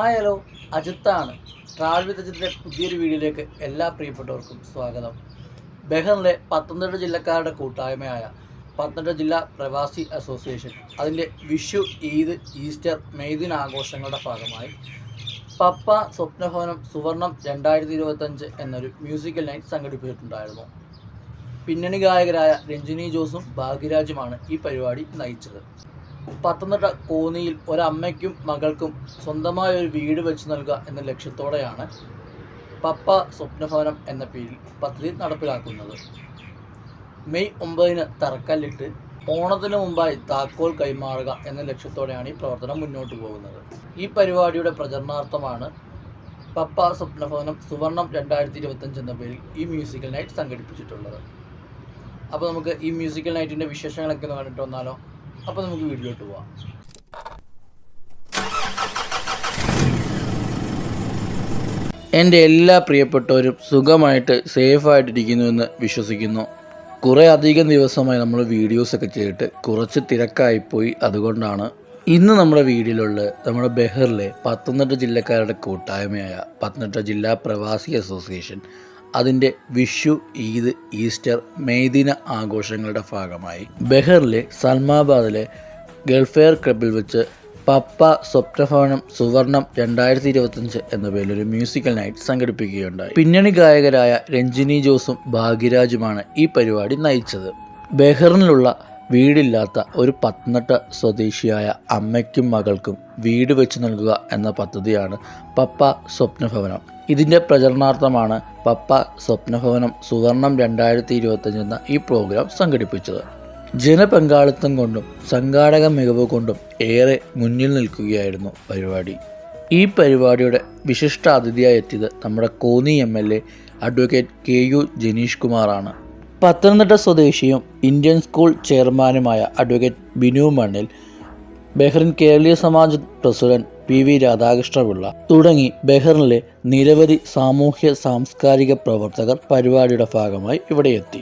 Hello, അജിത്താണ്. Travel with അജിത്തിൻ്റെ പുതിയൊരു വീഡിയോയിലേക്ക് എല്ലാ പ്രിയപ്പെട്ടവർക്കും സ്വാഗതം. ബഹറിലെ പത്തനംതിട്ട ജില്ലക്കാരുടെ കൂട്ടായ്മയായ പത്തനംതിട്ട ജില്ലാ പ്രവാസി അസോസിയേഷൻ അതിൻ്റെ വിഷു, ഈദ്, ഈസ്റ്റർ, മെയ്ദിൻ ആഘോഷങ്ങളുടെ ഭാഗമായി പപ്പ സ്വപ്നഭവനം സുവർണം 2025 എന്നൊരു മ്യൂസിക്കൽ നൈറ്റ് സംഘടിപ്പിച്ചിട്ടുണ്ടായിരുന്നു. പിന്നണി ഗായകരായ രഞ്ജിനി ജോസും ഭാഗ്യരാജുമാണ് ഈ പരിപാടി നയിച്ചത്. പത്തനംതിട്ട കോന്നിയിൽ ഒരമ്മയ്ക്കും മകൾക്കും സ്വന്തമായ ഒരു വീട് വെച്ച് നൽകുക എന്ന ലക്ഷ്യത്തോടെയാണ് പപ്പ സ്വപ്നഭവനം എന്ന പേരിൽ പദ്ധതി നടപ്പിലാക്കുന്നത്. മെയ് 9 തറക്കല്ലിട്ട് ഓണത്തിന് മുമ്പായി താക്കോൽ കൈമാറുക എന്ന ലക്ഷ്യത്തോടെയാണ് ഈ പ്രവർത്തനം മുന്നോട്ട് പോകുന്നത്. ഈ പരിപാടിയുടെ പ്രചരണാർത്ഥമാണ് പപ്പ സ്വപ്നഭവനം സുവർണം 2025 എന്ന പേരിൽ ഈ മ്യൂസിക്കൽ നൈറ്റ് സംഘടിപ്പിച്ചിട്ടുള്ളത്. അപ്പോൾ നമുക്ക് ഈ മ്യൂസിക്കൽ നൈറ്റിൻ്റെ വിശേഷങ്ങളൊക്കെ ഒന്ന് കണ്ടിട്ട് വന്നാലോ? അപ്പോൾ നമുക്ക് വീഡിയോയിലോട്ട് പോവാം. എൻ്റെ എല്ലാ പ്രിയപ്പെട്ടവരും സുഖമായിട്ട് സേഫായിട്ടിരിക്കുന്നുവെന്ന് വിശ്വസിക്കുന്നു. കുറേ അധികം ദിവസമായി നമ്മൾ വീഡിയോസൊക്കെ ചെയ്തിട്ട് കുറച്ച് തിരക്കായിപ്പോയി. അതുകൊണ്ടാണ് ഇന്ന് നമ്മുടെ വീഡിയോയിലുള്ള നമ്മുടെ ബഹറിലെ പത്തനംതിട്ട ജില്ലക്കാരുടെ കൂട്ടായ്മയായ പത്തനംതിട്ട ജില്ലാ പ്രവാസി അസോസിയേഷൻ അതിൻ്റെ വിഷു, ഈദ്, ഈസ്റ്റർ, മെയ്ദിന ആഘോഷങ്ങളുടെ ഭാഗമായി ബഹറിലെ സൽമാബാദിലെ ഗൾഫെയർ ക്ലബിൽ വെച്ച് പപ്പ സ്വപ്നഭവനം സുവർണം 2025 എന്ന പേരിലൊരു മ്യൂസിക്കൽ നൈറ്റ് സംഘടിപ്പിക്കുകയുണ്ടായി. പിന്നണി ഗായകരായ രഞ്ജിനി ജോസും ഭാഗ്യരാജുമാണ് ഈ പരിപാടി നയിച്ചത്. ബഹറിനുള്ള വീടില്ലാത്ത ഒരു പത്തനംതിട്ട സ്വദേശിയായ അമ്മയ്ക്കും മകൾക്കും വീട് വെച്ച് നൽകുക എന്ന പദ്ധതിയാണ് പപ്പ സ്വപ്നഭവനം. ഇതിൻ്റെ പ്രചരണാർത്ഥമാണ് പപ്പ സ്വപ്നഭവനം സുവർണം 2025 എന്ന ഈ പ്രോഗ്രാം സംഘടിപ്പിച്ചത്. ജനപങ്കാളിത്തം കൊണ്ടും സംഘാടക മികവ് കൊണ്ടും ഏറെ മുന്നിൽ നിൽക്കുകയായിരുന്നു പരിപാടി. ഈ പരിപാടിയുടെ വിശിഷ്ട അതിഥിയായി എത്തിയത് നമ്മുടെ Konni MLA advocate KU Janeesh കുമാറാണ്. പത്തനംതിട്ട സ്വദേശിയും ഇന്ത്യൻ സ്കൂൾ ചെയർമാനുമായ അഡ്വക്കേറ്റ് ബിനു മണ്ണിൽ, ബഹ്റിൻ കേരളീയ സമാജ് പ്രസിഡന്റ് PV രാധാകൃഷ്ണപിള്ള തുടങ്ങി ബഹ്റിനിലെ നിരവധി സാമൂഹ്യ സാംസ്കാരിക പ്രവർത്തകർ പരിപാടിയുടെ ഭാഗമായി ഇവിടെ എത്തി.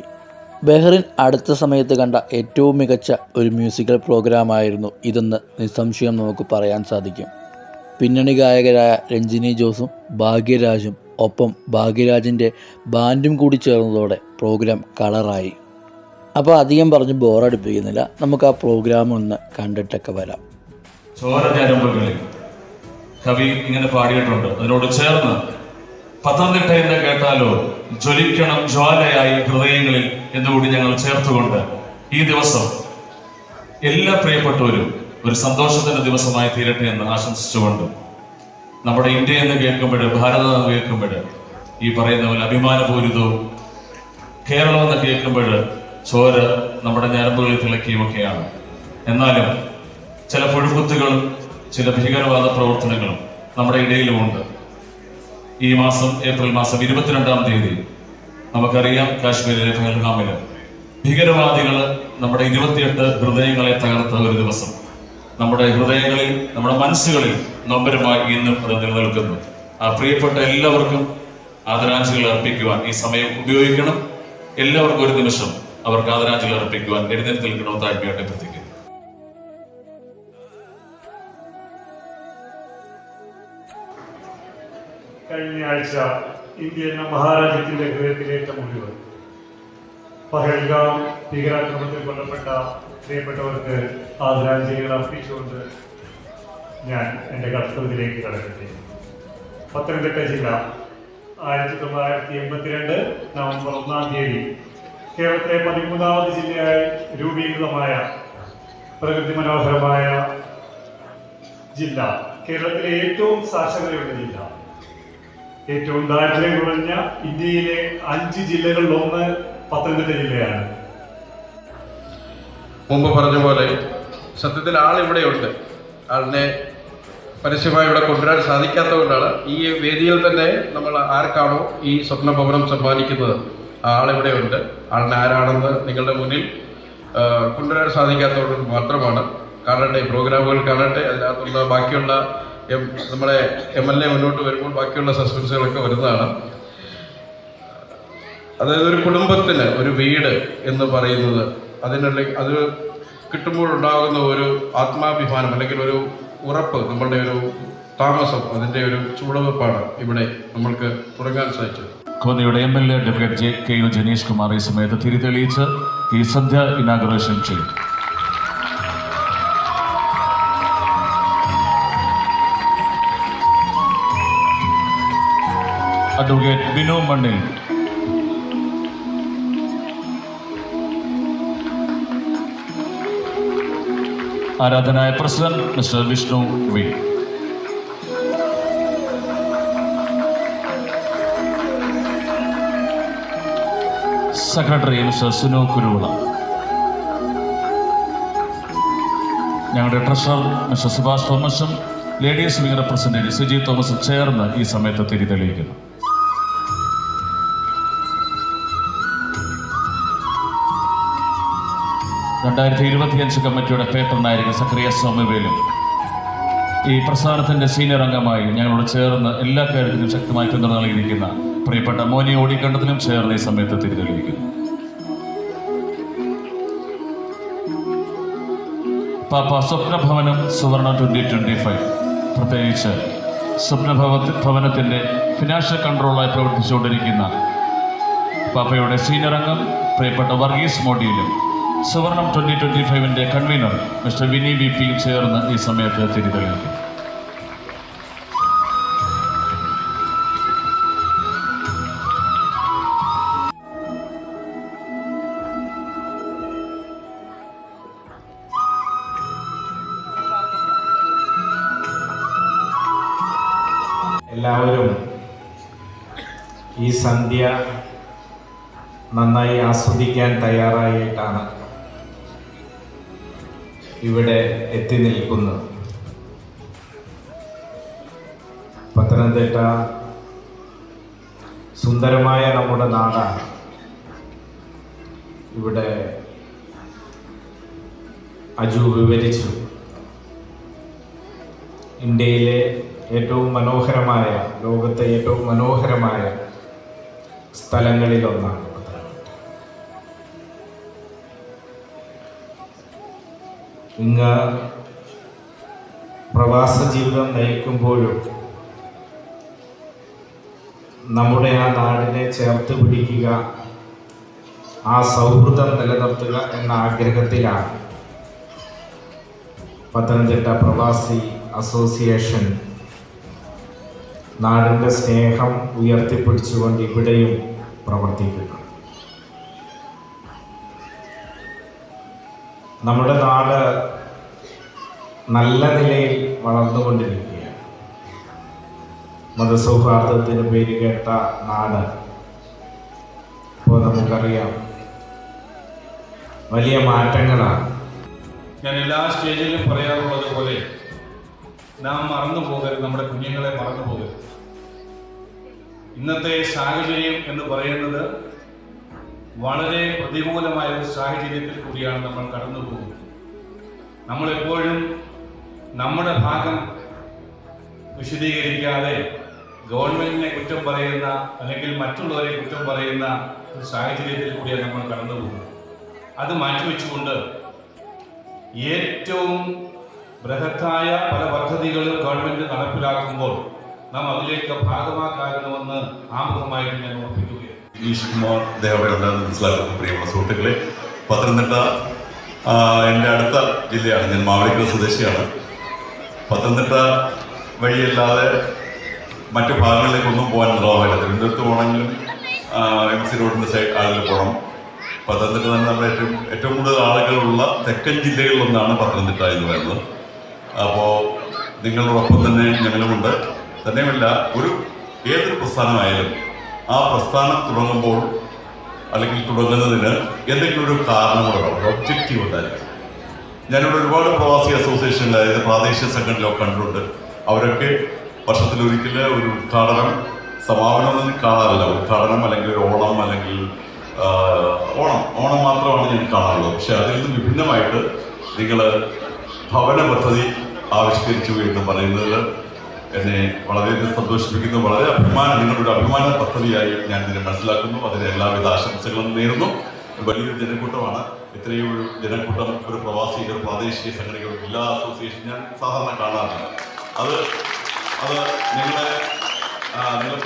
ബഹ്റിൻ അടുത്ത സമയത്ത് കണ്ട ഏറ്റവും മികച്ച ഒരു മ്യൂസിക്കൽ പ്രോഗ്രാമായിരുന്നു ഇതെന്ന് നിസ്സംശയം നമുക്ക് പറയാൻ സാധിക്കും. പിന്നണി ഗായകരായ രഞ്ജിനി ജോസും ഭാഗ്യരാജും ഒപ്പം ഭാഗ്യരാജിൻ്റെ ബാൻഡും കൂടി ചേർന്നതോടെ പ്രോഗ്രാം കളറായി. അപ്പോൾ അധികം പറഞ്ഞ് ബോറടിപ്പിക്കുന്നില്ല, നമുക്ക് ആ പ്രോഗ്രാം ഒന്ന് കണ്ടിട്ടൊക്കെ വരാം. കവി ഇങ്ങനെ പാടിയിട്ടുണ്ട്. അതിനോട് ചേർന്ന് പത്തനംതിട്ട എന്ന് കേട്ടാലോ ജ്വലിക്കണം ജ്വാലയായി ഹൃദയങ്ങളിൽ എന്നുകൂടി ഞങ്ങൾ ചേർത്തുകൊണ്ട് ഈ ദിവസം എല്ലാ പ്രിയപ്പെട്ടവരും ഒരു സന്തോഷത്തിന്റെ ദിവസമായി തീരട്ടെ എന്ന് ആശംസിച്ചുകൊണ്ട് നമ്മുടെ ഇന്ത്യ എന്ന് കേൾക്കുമ്പോൾ, ഭാരതം എന്ന് കേൾക്കുമ്പോൾ ഈ പറയുന്ന പോലെ അഭിമാനപൂരിതവും, കേരളം എന്ന് കേൾക്കുമ്പോൾ ചോര നമ്മുടെ ഞരമ്പുകളിൽ തിളക്കിയുമൊക്കെയാണ്. എന്നാലും ചില പുഴുക്കുത്തുകളും ചില ഭീകരവാദ പ്രവർത്തനങ്ങളും നമ്മുടെ ഇടയിലുമുണ്ട്. ഈ മാസം ഏപ്രിൽ മാസം 22-ാം തീയതി നമുക്കറിയാം, കാശ്മീരിലെ പഹൽഗാമില് ഭീകരവാദികൾ നമ്മുടെ 28 ഹൃദയങ്ങളെ തകർത്ത ഒരു ദിവസം. നമ്മുടെ ഹൃദയങ്ങളിൽ, നമ്മുടെ മനസ്സുകളിൽ നൊമ്പരമായി ഇന്നും അത് നിലനിൽക്കുന്നു. ആ പ്രിയപ്പെട്ട എല്ലാവർക്കും ആദരാഞ്ജലികൾ അർപ്പിക്കുവാൻ ഈ സമയം ഉപയോഗിക്കണം. എല്ലാവർക്കും ഒരു നിമിഷം അവർക്ക് ആദരാഞ്ജലികൾ അർപ്പിക്കുവാൻ എഴുന്നേറ്റ് നിൽക്കണമെന്ന് താഴ്മയായിട്ട് അഭ്യർത്ഥിക്കുന്നു. കഴിഞ്ഞ ആഴ്ച ഇന്ത്യ എന്ന മഹാരാജ്യത്തിന്റെ ഹൃദയത്തിലേറ്റ മുറിവ്, പഹൽഗാം ഭീകരാക്രമണത്തിൽ കൊല്ലപ്പെട്ട പ്രിയപ്പെട്ടവർക്ക് ആദരാഞ്ജലികൾ അർപ്പിച്ചുകൊണ്ട് ഞാൻ എൻ്റെ കർത്തവ്യത്തിലേക്ക് കടക്കട്ടെ. പത്തനംതിട്ട ജില്ല 1982 നവംബർ 1-ാം തീയതി കേരളത്തിലെ 13ാമത് ജില്ലയായി രൂപീകൃതമായ പ്രകൃതി മനോഹരമായ ജില്ല, കേരളത്തിലെ ഏറ്റവും സാക്ഷരതയുള്ള ജില്ല, ഏറ്റവും ദാരിദ്ര്യം കുറഞ്ഞ ഇന്ത്യയിലെ 5 ജില്ലകളിലൊന്ന് പത്തനംതിട്ട ജില്ലയാണ്. മുമ്പ് പറഞ്ഞ പോലെ സത്യത്തിൽ ആളിവിടെയുണ്ട്. ആളിനെ പരസ്യമായി ഇവിടെ കൊണ്ടുവരാൻ സാധിക്കാത്തതുകൊണ്ടാണ് ഈ വേദിയിൽ തന്നെ നമ്മൾ ആർക്കാണോ ഈ സ്വപ്നഭവനം സമ്മാനിക്കുന്നത് ആ ആളിവിടെയുണ്ട്. ആളിനെ ആരാണെന്ന് നിങ്ങളുടെ മുന്നിൽ കൊണ്ടുവരാൻ സാധിക്കാത്തതുകൊണ്ട് മാത്രമാണ്. കാണട്ടെ, പ്രോഗ്രാമുകൾ കാണട്ടെ. അതിനകത്തുള്ള ബാക്കിയുള്ള നമ്മുടെ MLA മുന്നോട്ട് വരുമ്പോൾ ബാക്കിയുള്ള സസ്പെൻസുകളൊക്കെ വരുന്നതാണ്. അതായത് ഒരു കുടുംബത്തിന് ഒരു വീട് എന്ന് പറയുന്നത് അത് കിട്ടുമ്പോഴുണ്ടാകുന്ന ഒരു ആത്മാഭിമാനം അല്ലെങ്കിൽ ഒരു ഉറപ്പ്, നമ്മളുടെ ഒരു താമസം, അതിൻ്റെ ഒരു ചുവടുവെപ്പാണ് ഇവിടെ നമ്മൾക്ക് തുടങ്ങാൻ സാധിച്ചത്. കോന്നിയുടെ MLA advocate KU Janeesh Kumar ഈ സമയത്ത് തിരിതെളിയിച്ച് ഈ സന്ധ്യ ഇനാഗുറേഷൻ ചെയ്യും. അഡ്വക്കേറ്റ് ബിനു മണ്ണിൽ, ആരാധനായ president mister Vishnu V, secretary mister Sunu Kuruvila, ഞങ്ങളുടെ ട്രഷറർ മിസ്റ്റർ സുഭാഷ് തോമസും ലേഡീസ് വിംഗ് റെപ്രസെൻറ്റേറ്റീവ് സുജി തോമസും ചേർന്ന് ഈ സമയത്ത് തിരിതെളിയിക്കുന്നു. കമ്മിറ്റിയുടെ പേപ്പറിനായിരിക്കും സക്രിയ സോമവേലും ഈ പ്രസ്ഥാനത്തിൻ്റെ സീനിയർ അംഗമായി ഞങ്ങളോട് ചേർന്ന് എല്ലാ കാര്യത്തിലും ശക്തമായി പിന്തുണ നൽകിയിരിക്കുന്ന പ്രിയപ്പെട്ട മോനി ഓടിക്കണ്ടത്തിലും ചേർന്ന് ഈ സമയത്ത് തിരിതെളിയിക്കുന്നു. പാപ്പ സ്വപ്നഭവനം സുവർണ 2025, പ്രത്യേകിച്ച് സ്വപ്നഭവനത്തിൻ്റെ ഫിനാൻഷ്യൽ കൺട്രോളായി പ്രവർത്തിച്ചുകൊണ്ടിരിക്കുന്ന പാപ്പയുടെ സീനിയർ അംഗം പ്രിയപ്പെട്ട വർഗീസ് മോഡിയിലും സുവർണം 2025 കൺവീനർ മിസ്റ്റർ വിനി VP ചേർന്ന് ഈ സമയത്ത് തിരിതെളിയിക്കും. എല്ലാവരും ഈ സന്ധ്യ നന്നായി ആസ്വദിക്കാൻ തയ്യാറായിട്ടാണ് ഇവിടെ എത്തി നിൽക്കുന്നത്. പത്തനംതിട്ട സുന്ദരമായ നമ്മുടെ നാടാണ്. ഇവിടെ അജു വിവരിച്ചു, ഇന്ത്യയിലെ ഏറ്റവും മനോഹരമായ, ലോകത്തെ ഏറ്റവും മനോഹരമായ സ്ഥലങ്ങളിലൊന്നാണ് പത്തനംതിട്ട. ഇങ്ങ് പ്രവാസ ജീവിതം നയിക്കുമ്പോഴും നമ്മുടെ ആ നാടിനെ ചേർത്ത് പിടിക്കുക, ആ സൗഹൃദം നിലനിർത്തുക എന്ന ആഗ്രഹത്തിലാണ് പത്തനംതിട്ട പ്രവാസി അസോസിയേഷൻ നാടിൻ്റെ സ്നേഹം ഉയർത്തിപ്പിടിച്ചുകൊണ്ട് ഇവിടെയും പ്രവർത്തിക്കുന്നു. നമ്മുടെ നാട് നല്ല നിലയിൽ വളർന്നുകൊണ്ടിരിക്കുകയാണ്. മതസൗഹാർദ്ദത്തിന് പേര് കേട്ട നാട് ഇപ്പോൾ നമുക്കറിയാം വലിയ മാറ്റങ്ങളാണ്. ഞാൻ എല്ലാ സ്റ്റേജിലും പറയാറുള്ളത് പോലെ നാം മറന്നു പോകരുത്, നമ്മുടെ കുഞ്ഞുങ്ങളെ മറന്നു പോകരുത്. ഇന്നത്തെ സാഹചര്യം എന്ന് പറയുന്നത് വളരെ പ്രതികൂലമായ ഒരു സാഹചര്യത്തിൽ കൂടിയാണ് നമ്മൾ കടന്നു പോകുന്നത്. നമ്മളെപ്പോഴും നമ്മുടെ ഭാഗം വിശദീകരിക്കാതെ ഗവൺമെന്റിനെ കുറ്റം പറയുന്ന അല്ലെങ്കിൽ മറ്റുള്ളവരെ കുറ്റം പറയുന്ന ഒരു സാഹചര്യത്തിൽ കൂടിയാണ് നമ്മൾ കടന്നു പോകുന്നത്. അത് മാറ്റിവെച്ചുകൊണ്ട് ഏറ്റവും ബൃഹത്തായ പല പദ്ധതികളും ഗവൺമെന്റ് നടപ്പിലാക്കുമ്പോൾ നാം അതിലേക്ക് ഭാഗമാക്കാമെന്ന് ആമുഖമായിട്ട് ഞാൻ ഓർപ്പിക്കുകയാണ്. ഗിരീഷ് കുമാർ ദേവയുണ്ടെന്ന് മനസ്സിലാക്കുന്നു. പ്രിയമുള്ള സുഹൃത്തുക്കളെ, പത്തനംതിട്ട എൻ്റെ അടുത്ത ജില്ലയാണ്. ഞാൻ മാവേലിക്കര സ്വദേശിയാണ്. പത്തനംതിട്ട വഴിയല്ലാതെ മറ്റു ഭാഗങ്ങളിലേക്കൊന്നും പോകാൻ നിർവാഹമില്ല. തിരുവനന്തപുരത്ത് പോകണമെങ്കിലും MC റോഡിൻ്റെ സൈഡ് ആളുകൾ പോകണം. പത്തനംതിട്ട തന്നെ നമ്മുടെ ഏറ്റവും കൂടുതൽ ആളുകളുള്ള തെക്കൻ ജില്ലകളിലൊന്നാണ് പത്തനംതിട്ട എന്ന് പറയുന്നത്. അപ്പോൾ നിങ്ങളോടൊപ്പം തന്നെ ഞങ്ങളുമുണ്ട്. തന്നെയുമല്ല, ഏതൊരു പ്രസ്ഥാനമായാലും ആ പ്രസ്ഥാനം തുടങ്ങുമ്പോൾ അല്ലെങ്കിൽ തുടങ്ങുന്നതിന് എന്തെങ്കിലും ഒരു കാരണങ്ങളുണ്ടാവും, ഒരു ഒബ്ജക്റ്റീവ് ഉണ്ടായിരിക്കും. ഞാനിവിടെ ഒരുപാട് പ്രവാസി അസോസിയേഷനിൽ, അതായത് പ്രാദേശിക സംഘടനകളൊക്കെ കണ്ടിട്ടുണ്ട്. അവരൊക്കെ വർഷത്തിലൊരിക്കൽ ഒരു ഉദ്ഘാടനം, സമാപനം കാണാറില്ല. ഉദ്ഘാടനം അല്ലെങ്കിൽ ഒരു ഓണം, അല്ലെങ്കിൽ ഓണം മാത്രമാണ് ഞാൻ കാണാറുള്ളത്. പക്ഷെ അതിൽ നിന്ന് വിഭിന്നമായിട്ട് നിങ്ങൾ ഭവന പദ്ധതി ആവിഷ്കരിച്ചു എന്ന് പറയുന്നത് എന്നെ വളരെയധികം സന്തോഷിപ്പിക്കുന്നു. വളരെ നിങ്ങളൊരു അഭിമാന പദ്ധതിയായി ഞാൻ ഇതിനെ മനസ്സിലാക്കുന്നു. അതിന് എല്ലാവിധ ആശംസകളും നേരുന്നു. വലിയൊരു ജനക്കൂട്ടമാണ്. ഇത്രയും ഒരു ജനക്കൂട്ടം ഒരു പ്രവാസി, ഒരു പ്രാദേശിക സംഘടനകൾ, ജില്ലാ അസോസിയേഷൻ ഞാൻ സാധാരണ കാണാറില്ല. അത് അത് നിങ്ങളെ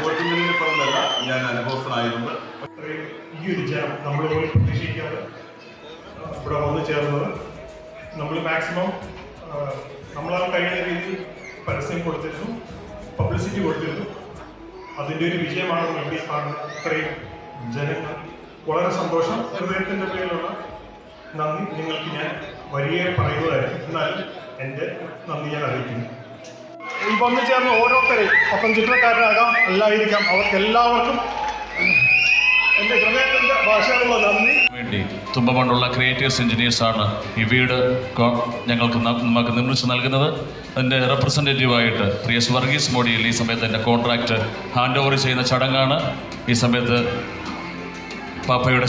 പോറ്റുന്നതിന് പറഞ്ഞല്ല, ഞാൻ അനുഭവസ്ഥനായിരുന്നു. ഈ ഒരു ജനം നമ്മൾ പോലും പ്രതീക്ഷിക്കാതെ ഇവിടെ വന്നു ചേർന്നത്, നമ്മൾ മാക്സിമം നമ്മളാൽ കഴിയുന്ന രീതിയിൽ പരസ്യം കൊടുത്തിരുന്നു, പബ്ലിസിറ്റി കൊടുത്തിരുന്നു. അതിൻ്റെ ഒരു വിജയമാണ് നമ്മൾ ഈ കാണുന്നത്. ഇത്രയും ജനങ്ങൾ, വളരെ സന്തോഷം. ഹൃദയത്തിൻ്റെ പേരിലുള്ള നന്ദി നിങ്ങൾക്ക് ഞാൻ വരിയെ പറയുന്നതായിരുന്നു. എന്നാലും എൻ്റെ നന്ദി ഞാൻ അറിയിക്കുന്നു. ഈ വന്നു ചേർന്ന ഓരോരുത്തരെയും പത്തനംതിട്ടക്കാരനാകാം അല്ലായിരിക്കാം, അവർക്കെല്ലാവർക്കും എൻ്റെ ഹൃദയത്തിൻ്റെ ഭാഷയിലുള്ള നന്ദി. വേണ്ടി തുമ്പമണ്ണുള്ള ക്രിയേറ്റീവ്സ് എഞ്ചിനീയേഴ്സാണ് ഈ വീട് നമുക്ക് നിർമ്മിച്ച് നൽകുന്നത്. അതിൻ്റെ റെപ്രസെൻറ്റേറ്റീവായിട്ട് പ്രിയ വർഗീസ് മോഡിയിൽ ഈ സമയത്ത് എൻ്റെ കോൺട്രാക്റ്റ് ഹാൻഡ് ഓവർ ചെയ്യുന്ന ചടങ്ങാണ്. ഈ സമയത്ത് പാപ്പയുടെ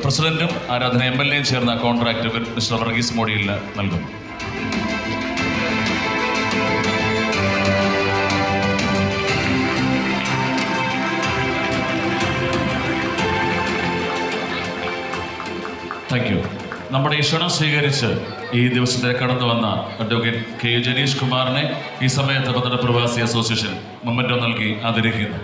പ്രസിഡന്റും ആരാധന MLAയും ചേർന്ന കോൺട്രാക്റ്റ് മിസ്റ്റർ വർഗീസ് മോഡിയിൽ നൽകുന്നു. Thank you. നമ്മുടെ ഈ ക്ഷണം സ്വീകരിച്ച് ഈ ദിവസത്തെ കടന്നു വന്ന അഡ്വക്കേറ്റ് K. ജനീഷ് കുമാറിനെ ഈ സമയത്ത് പത്തനംതിട്ട പ്രവാസി അസോസിയേഷൻ മൊമെന്റോ നൽകി ആദരിക്കുന്നു.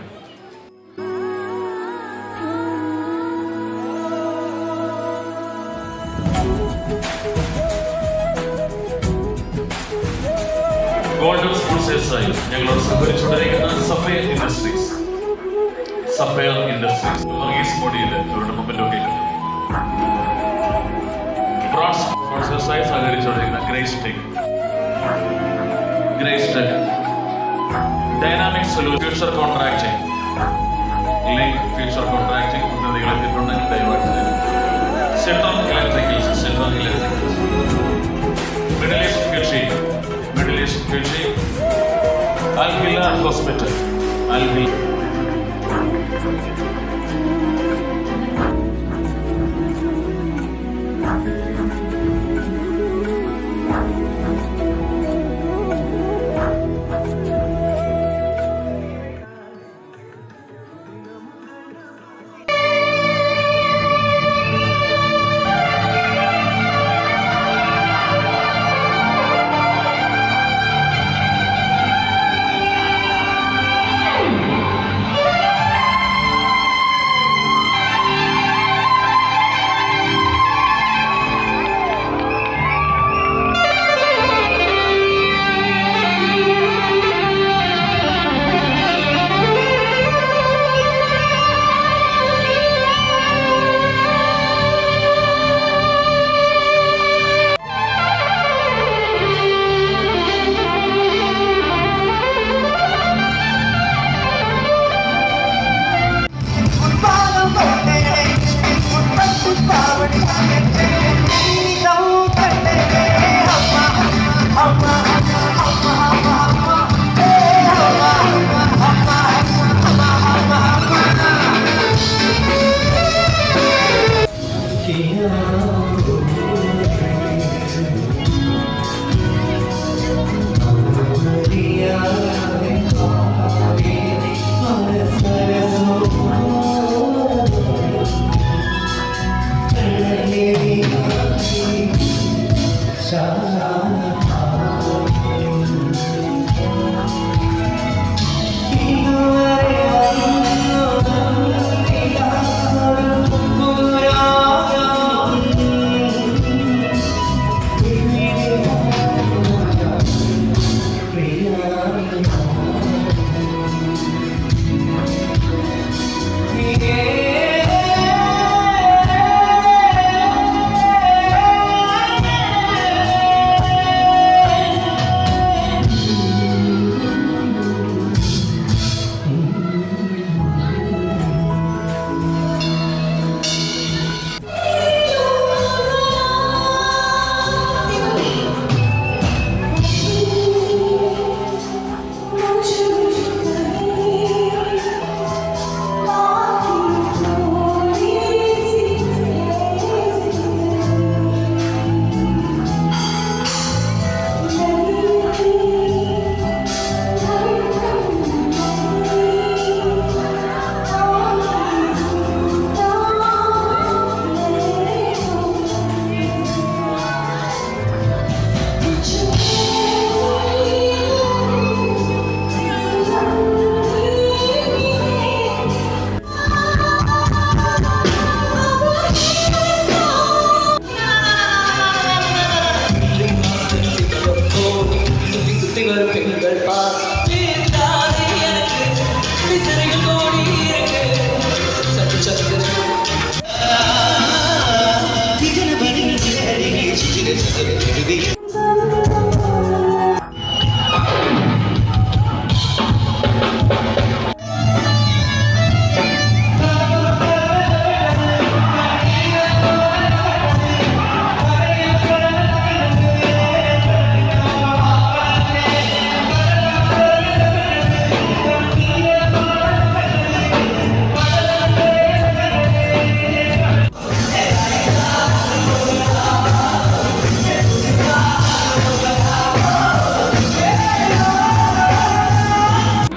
ഗോൾഡൻ സ്പൂസേഴ്സായി ഞങ്ങളോട് സഹകരിച്ചുകൊണ്ടിരിക്കുന്ന സഫയർ ഇൻഡസ്ട്രീസ് വർഗീസ് മോഡിയിൽ അവരുടെ മൊമെന്റോ കേൾക്കുന്നു. ബ്രോൺസ് സ്പോൺസേഴ്സായി സഹകരിച്ചുകൊണ്ടിരിക്കുന്ന Grace Tech, dynamic solution, future contracting, link future contracting പദ്ധതികൾ എത്തിയിട്ടുണ്ടെങ്കിൽ ദയവായിട്ട് സെൻട്രൽ ഇലക്ട്രിക്കൽസ്, മിഡിൽ ഈസ്റ്റ് ഫ്യൂച്ചി, അൽഹില ഹോസ്പിറ്റൽ,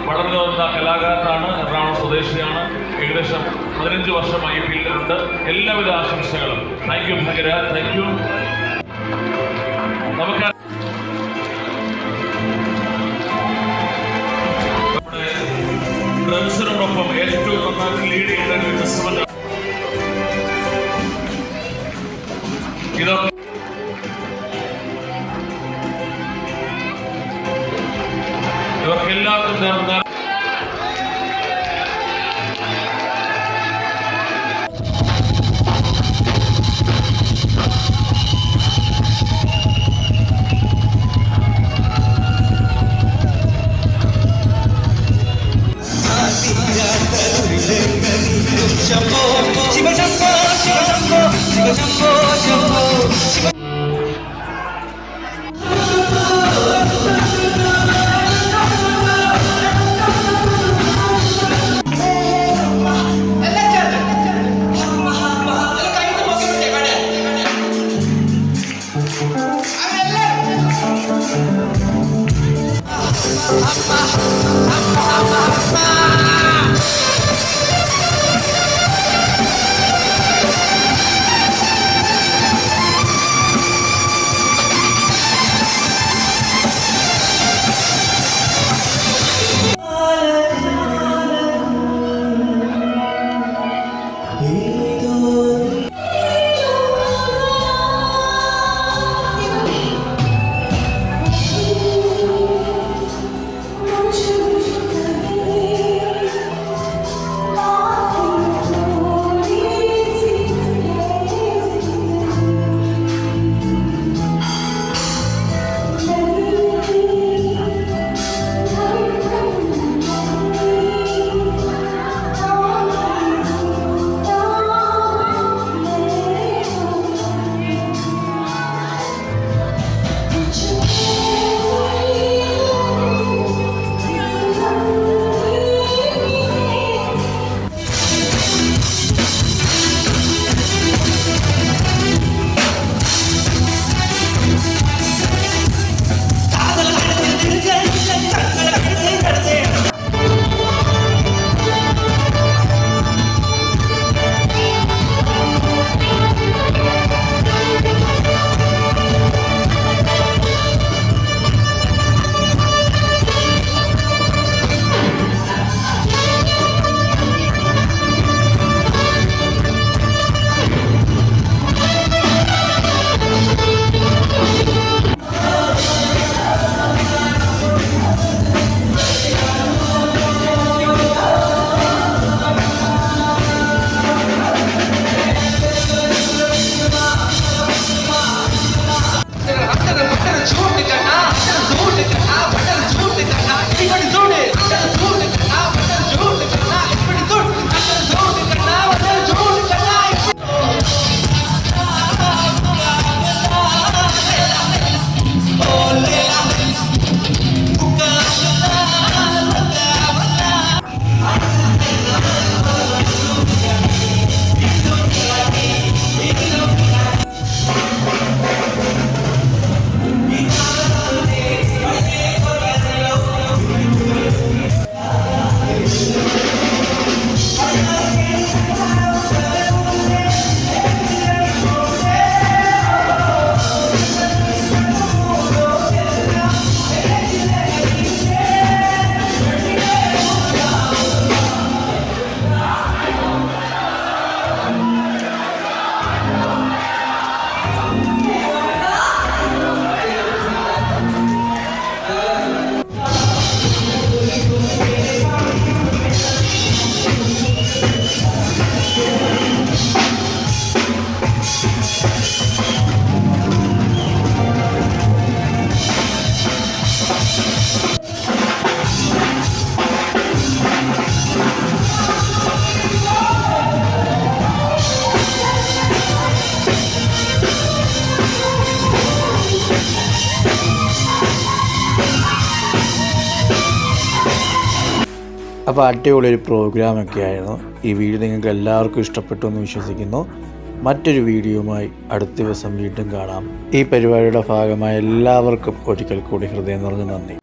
വളർന്നു വന്ന കലാകാരനാണ്, എറണാകുളം സ്വദേശിയാണ്. ഏകദേശം 15 വർഷമായി ഫീൽഡിലുണ്ട്. എല്ലാവിധ ആശംസകളും. താങ്ക് യു ഭഗര, താങ്ക് യു. നമുക്ക് നമ്മുടെ ഡ്രംസിനോടൊപ്പം ഏറ്റവും നന്നായി ലീഡ് ചെയ്യുന്ന ഒരു ഇൻസ്ട്രുമെന്റ് ഇതൊക്കെ ഇവർക്കെല്ലാവർക്കും നേർന്ന അപ്പോൾ അടിപൊളി ഒരു പ്രോഗ്രാമൊക്കെ ആയിരുന്നു. ഈ വീഡിയോ നിങ്ങൾക്ക് എല്ലാവർക്കും ഇഷ്ടപ്പെട്ടു എന്ന് വിശ്വസിക്കുന്നു. മറ്റൊരു വീഡിയോയുമായി അടുത്ത ദിവസം വീണ്ടും കാണാം. ഈ പരിപാടിയുടെ ഭാഗമായ എല്ലാവർക്കും ഒരിക്കൽ കൂടി ഹൃദയം നിറഞ്ഞ നന്ദി.